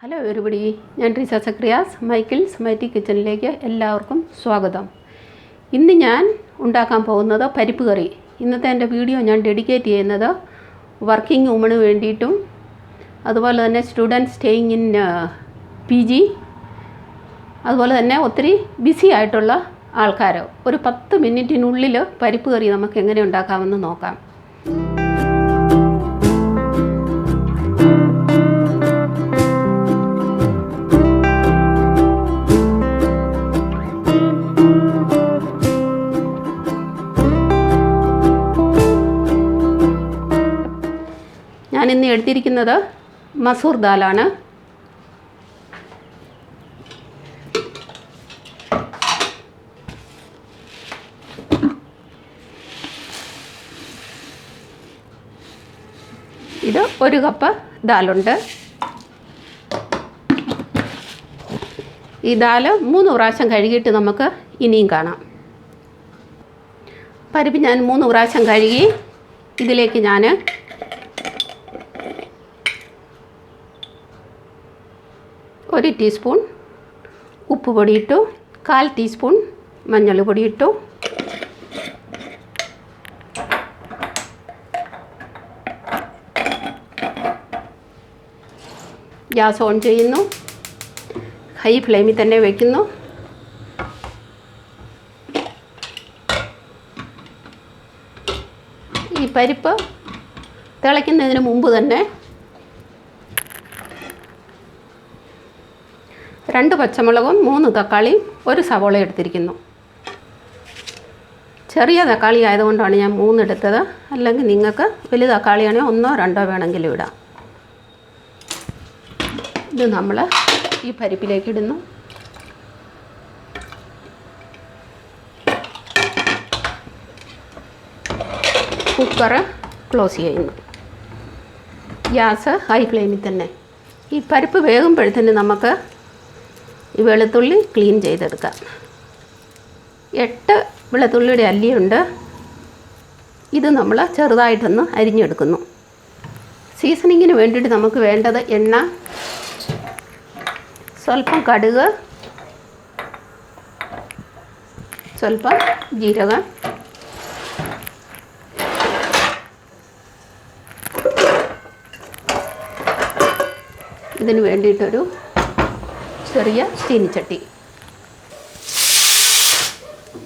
Hello everybody, ഞാൻ Reeza Zacharias Michael's mighty കിച്ചണിലേക്ക് എല്ലാവർക്കും സ്വാഗതം. ഇന്ന് ഞാൻ ഉണ്ടാക്കാൻ പോകുന്നത് പരിപ്പ് കറി. ഇന്നത്തെ എൻ്റെ വീഡിയോ ഞാൻ ഡെഡിക്കേറ്റ് ചെയ്യുന്നത് വർക്കിംഗ് വുമണ് വേണ്ടിയിട്ടും അതുപോലെ തന്നെ സ്റ്റുഡൻറ്റ് സ്റ്റേയിങ് ഇൻ PG, അതുപോലെ തന്നെ ഒത്തിരി ബിസി ആയിട്ടുള്ള ആൾക്കാർ. ഒരു 10 മിനിറ്റിനുള്ളിൽ പരിപ്പ് കറി നമുക്ക് എങ്ങനെ ഉണ്ടാക്കാമെന്ന് നോക്കാം. ഞാനിന്ന് എടുത്തിരിക്കുന്നത് മസൂർ ദാലാണ്. ഇത് 1 കപ്പ് ദാലുണ്ട്. ഈ ദാല് 3 പ്രാവശ്യം കഴുകിയിട്ട് നമുക്ക് ഇനിയും കാണാം. പരിപ്പ് ഞാൻ 3 പ്രാവശ്യം കഴുകി. ഇതിലേക്ക് ഞാൻ 1 ടീസ്പൂൺ ഉപ്പ് പൊടി ഇട്ടു, 1/4 ടീസ്പൂൺ മഞ്ഞൾ പൊടി ഇട്ടു, ഗ്യാസ് ഓൺ ചെയ്യുന്നു, ഹൈ ഫ്ലെയിമിൽ തന്നെ വയ്ക്കുന്നു. ഈ പരിപ്പ് തിളയ്ക്കുന്നതിന് മുമ്പ് തന്നെ 2 പച്ചമുളകും 3 തക്കാളിയും 1 സവോള എടുത്തിരിക്കുന്നു. ചെറിയ തക്കാളി ആയതുകൊണ്ടാണ് ഞാൻ 3 എടുത്തത്. അല്ലെങ്കിൽ നിങ്ങൾക്ക് വലിയ തക്കാളിയാണെങ്കിൽ 1 or 2 വേണമെങ്കിലും ഇടാം. ഇത് നമ്മൾ ഈ പരിപ്പിലേക്ക് ഇടുന്നു. കുക്കർ ക്ലോസ് ചെയ്യുന്നു. ഗ്യാസ് ഹൈ ഫ്ലെയിമിൽ തന്നെ. ഈ പരിപ്പ് വേകുമ്പോഴത്തേന് നമുക്ക് ഈ വെളുത്തുള്ളി ക്ലീൻ ചെയ്തെടുക്കാം. 8 വെളുത്തുള്ളിയുടെ അല്ലിയുണ്ട്. ഇത് നമ്മൾ ചെറുതായിട്ടൊന്ന് അരിഞ്ഞെടുക്കുന്നു. സീസണിങ്ങിന് വേണ്ടിയിട്ട് നമുക്ക് വേണ്ടത് എണ്ണ, സ്വല്പം കടുക്, സ്വല്പം ജീരകം, ഇതിന് വേണ്ടിയിട്ടൊരു ചെറിയ ചീനിച്ചട്ടി.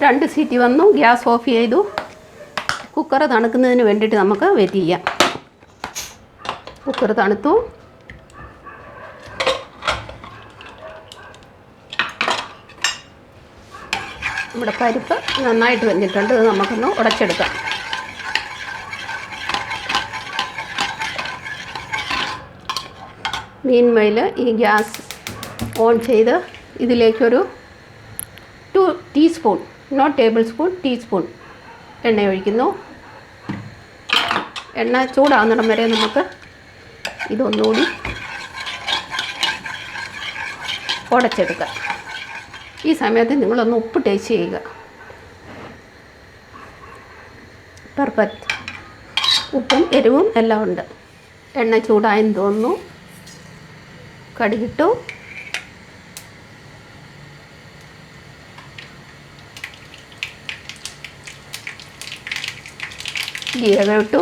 2 സീറ്റി വന്നു. ഗ്യാസ് ഓഫ് ചെയ്തു. കുക്കർ തണുക്കുന്നതിന് വേണ്ടിയിട്ട് നമുക്ക് വെയിറ്റ് ചെയ്യാം. കുക്കർ തണുത്തു. നമ്മുടെ പരിപ്പ് നന്നായിട്ട് വെന്തിട്ടുണ്ട്. ഇത് നമുക്കൊന്ന് ഉടച്ചെടുക്കാം. മീൻമേൽ ഈ ഗ്യാസ് ഓൺ ചെയ്ത് ഇതിലേക്കൊരു 2 teaspoon, not tablespoon, teaspoon എണ്ണ ഒഴിക്കുന്നു. എണ്ണ ചൂടാകുന്നിടം വരെ നമുക്ക് ഇതൊന്നുകൂടി ഉടച്ചെടുക്കാം. ഈ സമയത്ത് നിങ്ങളൊന്ന് ഉപ്പ് ടേസ്റ്റ് ചെയ്യുക. പെർഫെക്റ്റ്. ഉപ്പും എരിവും എല്ലാം ഉണ്ട്. എണ്ണ ചൂടായെന്ന് തോന്നുന്നു. കടുകിട്ടു, ജീരകം ഇട്ടു,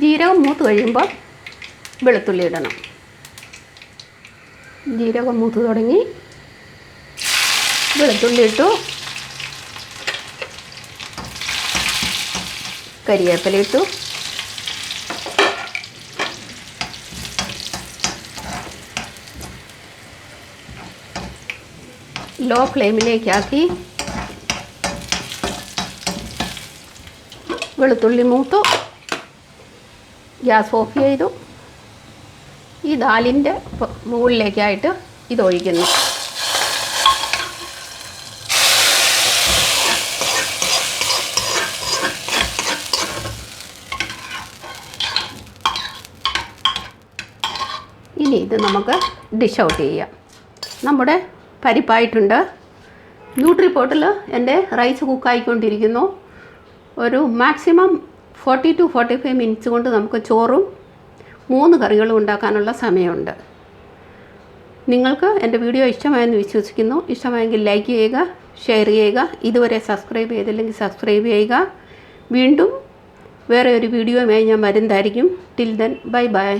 ജീരകം മൂത്ത് കഴിയുമ്പോൾ വെളുത്തുള്ളി ഇടണം. ജീരകം മൂത്ത് തുടങ്ങി. വെളുത്തുള്ളി ഇട്ടു, കരിവേപ്പില ഇട്ടു, ലോ ഫ്ലെയിമിലേക്കാക്കി. വെളുത്തുള്ളി മൂത്തു. ഗ്യാസ് ഓഫ് ചെയ്തു. ഈ ദാലിൻ്റെ മുകളിലേക്കായിട്ട് ഇതൊഴിക്കുന്നു. ഇനി ഇത് നമുക്ക് ഡിഷ് ഔട്ട് ചെയ്യാം. നമ്മുടെ പരിപ്പായിട്ടുണ്ട്. ന്യൂട്രി പോട്ടിൽ എൻ്റെ റൈസ് കുക്കായിക്കൊണ്ടിരിക്കുന്നു. ഒരു മാക്സിമം 40 to 45 മിനിറ്റ്സ് കൊണ്ട് നമുക്ക് ചോറും 3 കറികളും ഉണ്ടാക്കാനുള്ള സമയമുണ്ട്. നിങ്ങൾക്ക് എൻ്റെ വീഡിയോ ഇഷ്ടമായെന്ന് വിശ്വസിക്കുന്നു. ഇഷ്ടമായെങ്കിൽ ലൈക്ക് ചെയ്യുക, ഷെയർ ചെയ്യുക. ഇതുവരെ സബ്സ്ക്രൈബ് ചെയ്തില്ലെങ്കിൽ സബ്സ്ക്രൈബ് ചെയ്യുക. വീണ്ടും വേറെ ഒരു വീഡിയോയുമായി ഞാൻ വരുന്നതായിരിക്കും. Till then bye bye.